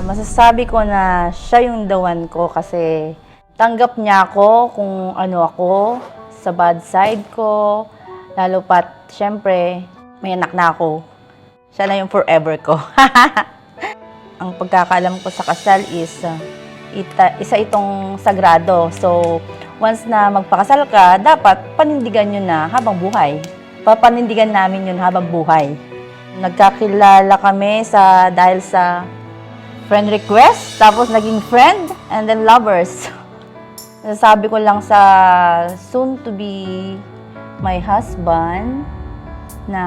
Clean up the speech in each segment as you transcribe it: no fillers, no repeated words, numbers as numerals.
Masasabi ko na siya yung the one ko kasi tanggap niya ako kung ano ako, sa bad side ko, lalo pat, syempre, may anak na ako. Siya na yung forever ko. Ang pagkakaalam ko sa kasal is, isa itong sagrado. So, once na magpakasal ka, dapat panindigan nyo na habang buhay. Papanindigan namin yun habang buhay. Nagkakilala kami dahil sa friend request, tapos naging friend, and then lovers. Nasasabi ko lang sa soon to be my husband na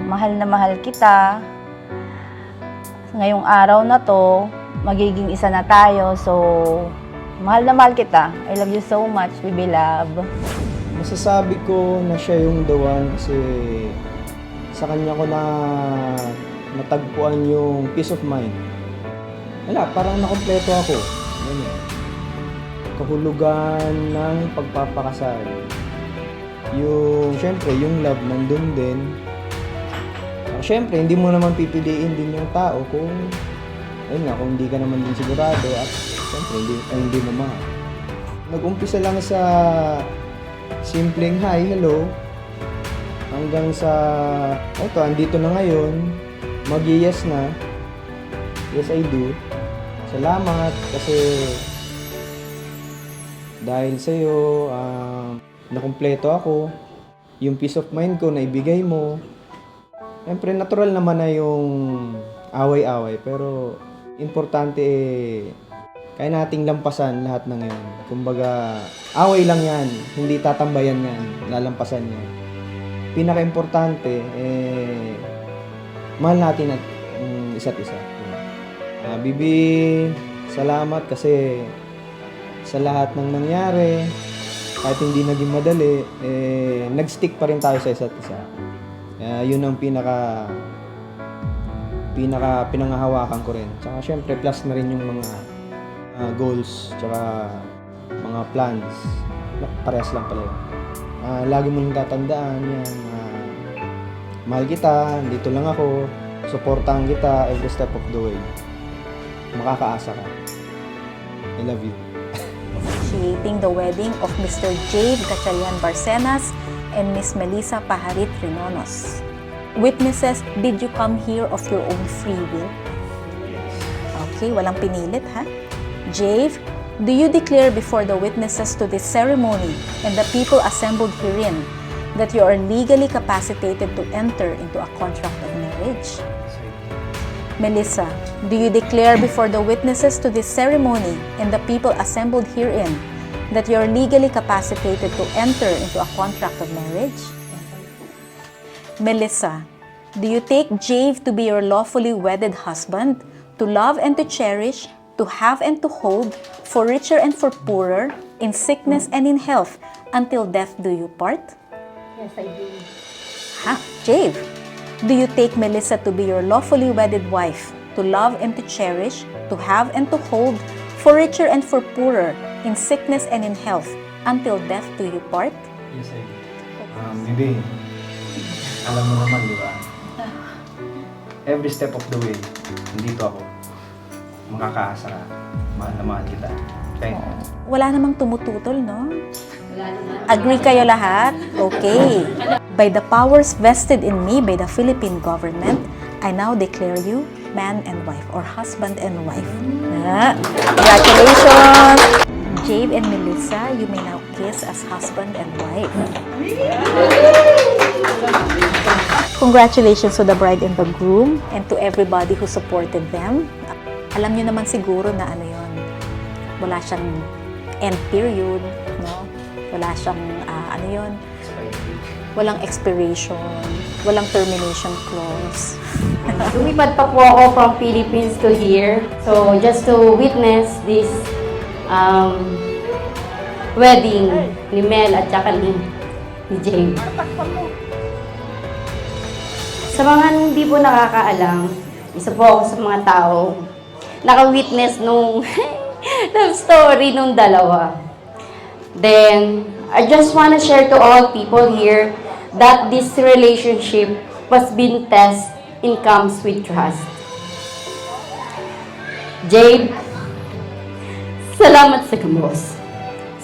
mahal kita. Ngayong araw na to, magiging isa na tayo. So, mahal na mahal kita. I love you so much, baby love. Masasabi ko na siya yung the one kasi sa kanya ko na natagpuan yung peace of mind. Wala, parang nakompleto ako. Ganun. Kahulugan ng pagpapakasal. Siyempre, yung love nandun din. Siyempre, hindi mo naman pipiliin din yung tao kung kung hindi ka naman din sigurado at siyempre, hindi mo mahal. Nag-umpisa lang sa simpleng hi, hello, hanggang sa, andito na ngayon, mag-yes na, yes I do. Salamat kasi dahil sa'yo, nakumpleto ako, yung peace of mind ko na ibigay mo. Siyempre, natural naman na yung away-away, pero importante kaya nating lampasan lahat ng yun. Kumbaga, away lang yan, hindi tatambayan yan, lalampasan yan. Pinaka-importante, mahal natin at isa't isa. Bibi, salamat kasi sa lahat ng nangyari, kahit hindi naging madali, nag-stick pa rin tayo sa isa't isa. Yun ang pinaka pinangahawakan ko rin. Tsaka syempre plus na rin yung mga goals, tsaka mga plans. Parehas lang pala yun. Lagi mo nang tatandaan yan. Mahal kita, dito lang ako, supportahan kita every step of the way. Makakaasa ka. I love you. Officiating the wedding of Mr. Jade Gatchalian Barcenas and Miss Melissa Paharit Rinonos. Witnesses, did you come here of your own free will? Okay, walang pinilit, ha? Jave, do you declare before the witnesses to this ceremony and the people assembled herein that you are legally capacitated to enter into a contract of marriage? Melissa, do you declare before the witnesses to this ceremony and the people assembled herein that you are legally capacitated to enter into a contract of marriage? Melissa, do you take Jave to be your lawfully wedded husband, to love and to cherish, to have and to hold, for richer and for poorer, in sickness and in health, until death do you part? Yes, I do. Ha? Jave, do you take Melissa to be your lawfully wedded wife, to love and to cherish, to have and to hold, for richer and for poorer, in sickness and in health, until death do you part? Yes, I do. Bibi, alam mo naman, di ba? Every step of the way, nandito ako. Makakaasa ka. Mahal na mahal kita. Okay? Wala namang tumututol, no? Agree kayo lahat? Okay. By the powers vested in me by the Philippine government, I now declare you man and wife, or husband and wife. Congratulations! Jave and Melissa, you may now kiss as husband and wife. Congratulations to the bride and the groom and to everybody who supported them. Alam nyo naman siguro na wala siyang end period, no? Wala siyang, walang expiration, walang termination clause. Lumipad pa po ako from Philippines to here. So, just to witness this wedding ni Mel at saka ni Jane. Sa mga hindi po nakakaalam, isa po ako sa mga tao naka-witness nung love story nung dalawa. Then, I just want to share to all people here that this relationship was being tested and comes with trust. Jade, salamat sa gamos.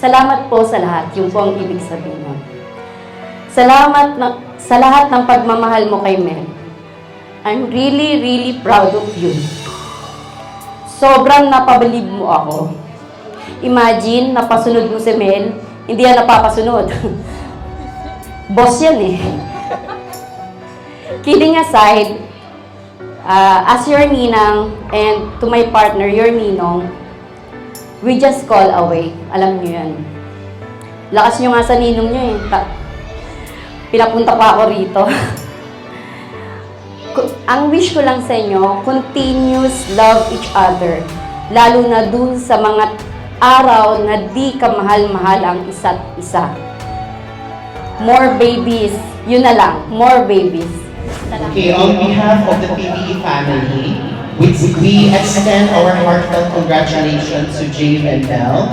Salamat po sa lahat, yung po ang ibig sabihin nun. Salamat sa lahat ng pagmamahal mo kay Mel. I'm really, really proud of you. Sobrang napabilib mo ako. Imagine, napasunod mo si Mel, hindi yan napapasunod. Boss yan eh. Kidding aside, as your ninang and to my partner, your ninong, we just call away. Alam niyo yan. Lakas niyo nga sa ninong niyo eh. Pinapunta pa ako rito. Ang wish ko lang sa inyo, continuous love each other. Lalo na dun sa mga araw na di ka mahal-mahal ang isa't isa. More babies. Yun na lang. More babies. Okay, on behalf of the PBE family, we extend our heartfelt congratulations to Jade and Mel,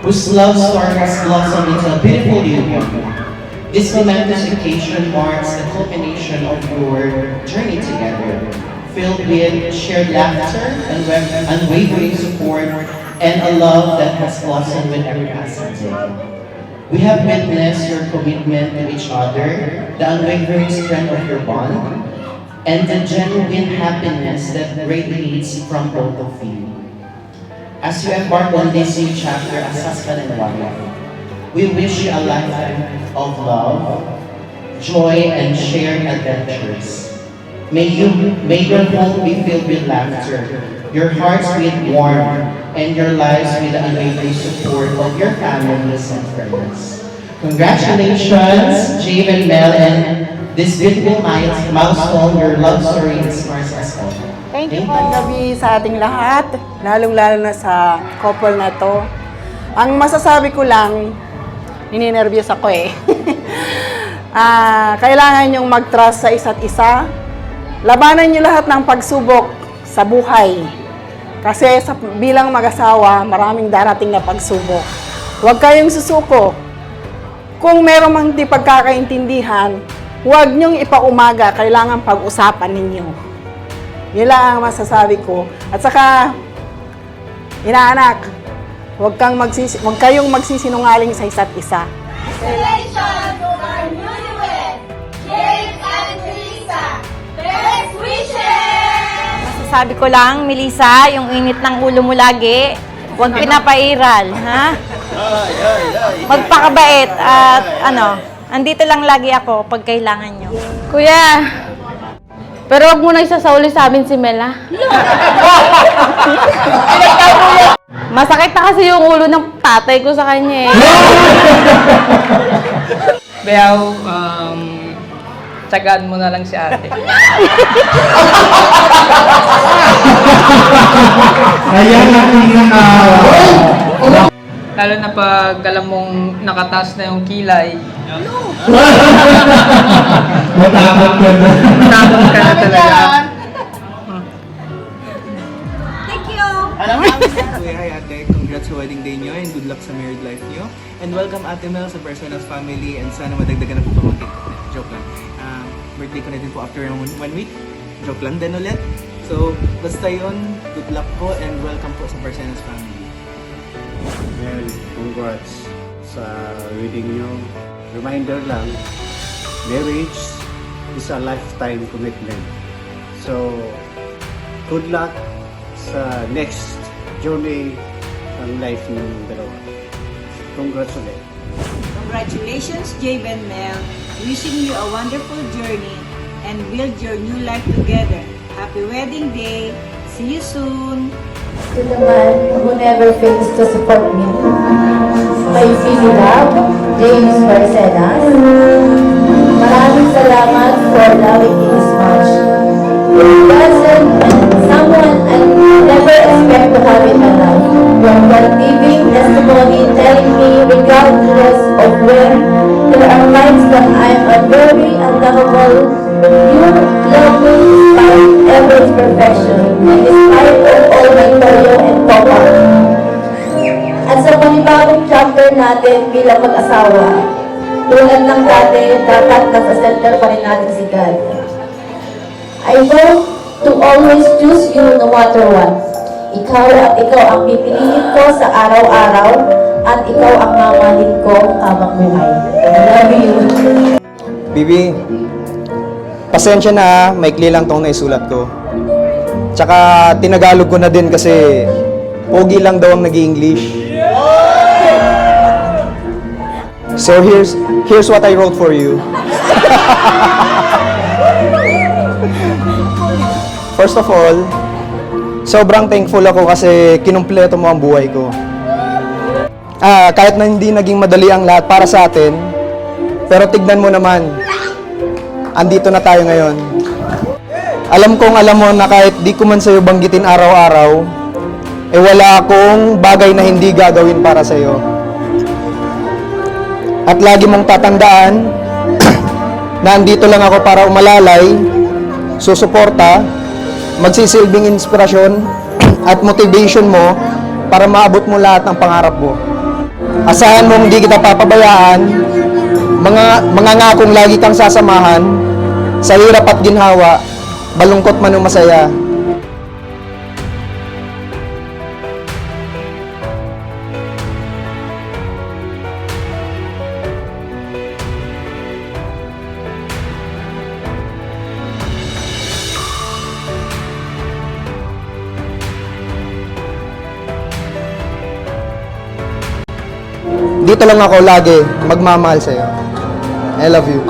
whose love story has blossomed into a beautiful union. This momentous occasion marks the culmination of your journey together, filled with shared laughter and unwavering support and a love that has blossomed with every passing day. We have witnessed your commitment to each other, the unwavering strength of your bond, and the genuine happiness that radiates from both of you. As you embark on this new chapter as husband and wife, we wish you a lifetime of love, joy, and shared adventures. May your home be filled with laughter, your hearts with warmth, and your lives with the unwavering support of your families and friends. Congratulations, Jade and Mel, and this beautiful milestone, your love story inspires us all. Thank you. Gabi sa ating lahat, lalong-lalo na sa couple na to. Ang masasabi ko lang, nininervyos ako eh. Kailangan nyong mag-trust sa isa't isa. Labanan nyo lahat ng pagsubok sa buhay. Kasi bilang mag-asawa, maraming darating na pagsubok. Huwag kayong susuko. Kung meron mang di pagkakaintindihan, huwag nyong ipaumaga, kailangan pag-usapan ninyo. Yun lang ang masasabi ko. At saka, inaanak, huwag kayong magsisinungaling sa isa't isa. Congratulations to our newlyweds, Jade and Melissa! Best wishes! Masasabi ko lang, Melissa, yung init ng ulo mo lagi, huwag pinapairal, ha? Magpakabait at andito lang lagi ako pag kailangan nyo. Kuya, pero wag mo na isasauli sa amin si Mel, ha? Masakit na kasi yung ulo ng tatay ko sa kanya, eh. Bayaw, tsagaan mo na lang si ate. Ayan ang Lalo na pag alam mong nakataas na yung kilay. Matakot ka na. Matakot ka na talaga. Kuya, hi ate. Congrats sa wedding day nyo and good luck sa married life nyo. And welcome Ate Mel sa Personas family and sana madagdagan na po pamangkin ko. Joke lang. Birthday ko na din po after 1 week. Joke lang din ulit. So, basta yun, good luck po and welcome po sa Personas family. Mel, congrats sa wedding nyo. Reminder lang, marriage is a lifetime commitment. So, good luck sa next journey ng life ng dalawa. Congrats ulit. Congratulations, Jade and Mel. Wishing you a wonderful journey and build your new life together. Happy wedding day. See you soon. To the man who never fails to support me, my Philly love, James Barcenas. Maraming salamat for loving me this much. Person and someone I never expect to have in my life. From that living testimony telling me regardless of when there are times that I am a very unlovable, you love me despite every imperfection and despite of all my toyo and papa. At sa panibagong chapter natin bilang mag-asawa, tulad ng dati, dapat nasa center pa rin natin si God. I hope to always choose you no matter what. Ikaw ang pipiliin ko sa araw-araw at ikaw ang mamahalin ko habang buhay. I love you. Bibi, pasensya na, maikli lang tong naisulat ko. Tsaka tinagalog ko na din kasi pogi lang daw ang nag-English. So here's what I wrote for you. First of all, sobrang thankful ako kasi kinumpleto mo ang buhay ko. Kahit na hindi naging madali ang lahat para sa atin, pero tignan mo naman, andito na tayo ngayon. Alam mo na kahit di ko man sa'yo banggitin araw-araw, wala akong bagay na hindi gagawin para sa'yo. At lagi mong tatandaan na andito lang ako para umalalay, susuporta, magsisilbing inspirasyon at motivation mo para maabot mo lahat ng pangarap mo. Asahan mong hindi kita papabayaan, mga ngakong lagi kang sasamahan, sa hirap at ginhawa, balungkot man o masaya. Dito lang ako lagi magmamahal sa'yo. I love you.